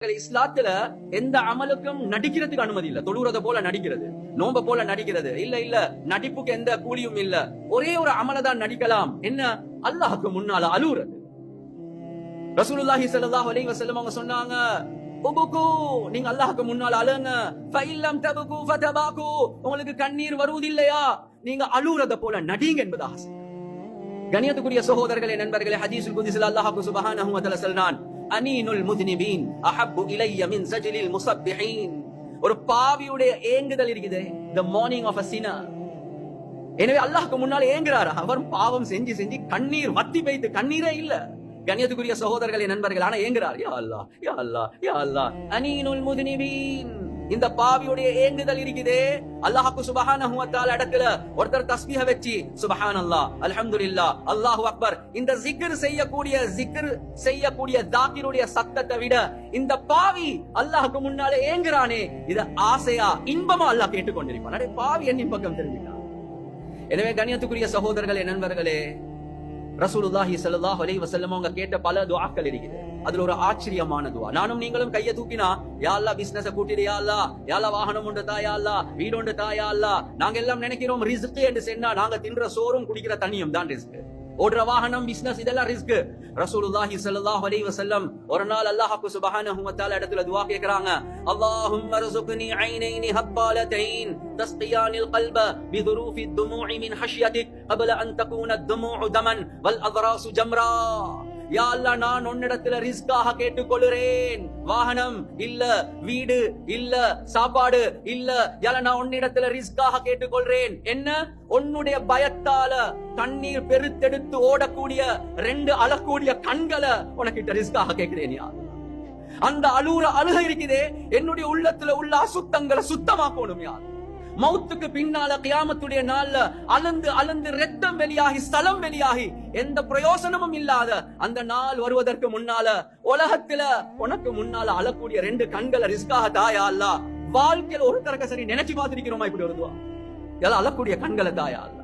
இஸ்லாத்துல எந்த அமலுக்கும் நடிக்கிறதுக்கு அனுமதி இல்ல. தொழுறத போல நடிக்கிறது, நோம்ப போல நடிக்கிறது இல்ல. நடிப்புக்கு எந்த கூலியும் இல்ல. ஒரே ஒரு அமலதான் நடிக்கலாம். என்ன? அல்லாஹ்க்கு முன்னால அழுறது. ரசூலுல்லாஹி ஸல்லல்லாஹு அலைஹி வஸல்லம் அவங்க சொன்னாங்க, உபுகு, நீங்க அல்லாஹ்க்கு முன்னால அழுங்க. ஃபஇல்லம் தபகு ஃபதபாகு, உங்களுக்கு கண்ணீர் வருவதில்லையா நீங்க அழுறத போல நடிங்க என்பதாக. கண்ணியத்துக்குரிய சகோதரர்களே, நண்பர்களே, ஹதீஸுல் குத்ஸில் அல்லாஹ் சுப்ஹானஹு வ தஆலா சொல்றான், அனீனுல் முத்னிபீன் அஹப்பு இலைய மின் ஸஜ்லில் முஸப்பிஹீன். ஒரு பாவியுடைய ஏங்குதல் இருக்குது, the mourning of a sinner. எனவே அல்லாஹ்க்கு முன்னால ஏங்குறாரா? அவர் பாவம் செஞ்சு செஞ்சு கண்ணீர் வத்தி பெய்து கண்ணீரே இல்ல. கண்ணியத்துக்குரிய சகோதரர்களே, நண்பர்கள், ஆனா ஏங்குறார். யா அல்லாஹ், யா அல்லாஹ், யா அல்லாஹ். அனீனுல் முத்னிபீன், இந்த பாவியுடைய ஏங்குதல் இருக்குதே, அல்லாஹ் சுப்ஹானஹு வ தஆலா இடத்துல ஒருத்தர் தஸ்பீஹ வெச்சி சுப்ஹானல்லாஹ், அல்ஹம்துலில்லாஹ், அல்லாஹு அக்பர், இந்த zikr செய்யக்கூடிய தாக்கிருடைய சத்தத்தை விட இந்த பாவி அல்லாஹ்க்கு முன்னால ஏங்குறானே, இத ஆசையா இன்பமா அல்லாஹ் கேட்டுக்கொண்டிருப்பான். அடே பாவி, என்னின் பக்கம் திரும்பிட்டான். எனவே கண்ணியத்துக்குரிய சகோதரர்களே, நண்பர்களே, ரசூலுல்லாஹி ஸல்லல்லாஹு அலைஹி வஸல்லம் அவங்க கேட்ட பல துஆக்கள் இருக்குது. அதுல ஒரு ஆச்சரியமான துஆ, நானும் நீங்களும் கையை தூக்கினா, யா அல்லாஹ் பிசினஸ கூட்டிடு, யா அல்லாஹ், யா அல்லாஹ் வாகனம் உண்டு தா, யா அல்லாஹ் வீடு உண்டு தா, யா அல்லாஹ். நாங்க எல்லாம் நினைக்கிறோம் ரிஸ்க் என்று சொன்னா நாங்க தின்ற சோறும் குடிக்கிற தண்ணியும் தான் ரிஸ்க். ஓடுற வாகனம், பிசினஸ், இதெல்லாம் ரிஸ்க். ரசூலுல்லாஹி ஸல்லல்லாஹு அலைஹி வஸல்லம் ஒரு நாள் அல்லாஹ் சுப்ஹானஹு வ தஆலா இடத்துல துஆ கேக்குறாங்க, அல்லாஹும்ம ர்ஸுக்னி ஐனைனி ஹப்பாலத்தைன் தஸ்கியானில் கல்ப பிதுரூஃபி துமூஇ மின் ஹஷ்யதிக் قبل ان تكون الدموع دما والاضراس جمرا. யா அல்லாஹ், நான் உன்னிடத்துல ரிஸ்காக கேட்டுக்கொள்கிறேன். வாகனம் இல்ல, வீடு இல்ல, சாப்பாடு இல்ல, யா அல்லாஹ், நான் உன்னிடத்துல ரிஸ்காக கேட்டுக்கொள்கிறேன். என்ன? உன்னுடைய பயத்தால கண்ணீர் பெருத்தெடுத்து ஓடக்கூடிய ரெண்டு அழக்கூடிய கண்களை உனக்கிட்ட ரிஸ்காக கேட்கிறேன். யா அந்த அழுக இருக்குதே, என்னுடைய உள்ளத்துல உள்ள அசுத்தங்களை சுத்தமாக்கணும். யா மௌத்துக்கு பின்னால கியாமத்துடைய நாள்ல அலந்து ரத்தம் வெளியாகி ஸ்தலம் வெளியாகி எந்த பிரயோசனமும் இல்லாத அந்த நாள் வருவதற்கு முன்னால உலகத்துல உனக்கு முன்னால அழக்கூடிய ரெண்டு கண்களை ரிஸ்காக தாயா அல்லாஹ். வாழ்க்கையில ஒரு தரக்க சரி நினைச்சு பார்த்திருக்கிறோமா இப்படி வருதுவா? அழக்கூடிய கண்களை தாயா அல்லாஹ்.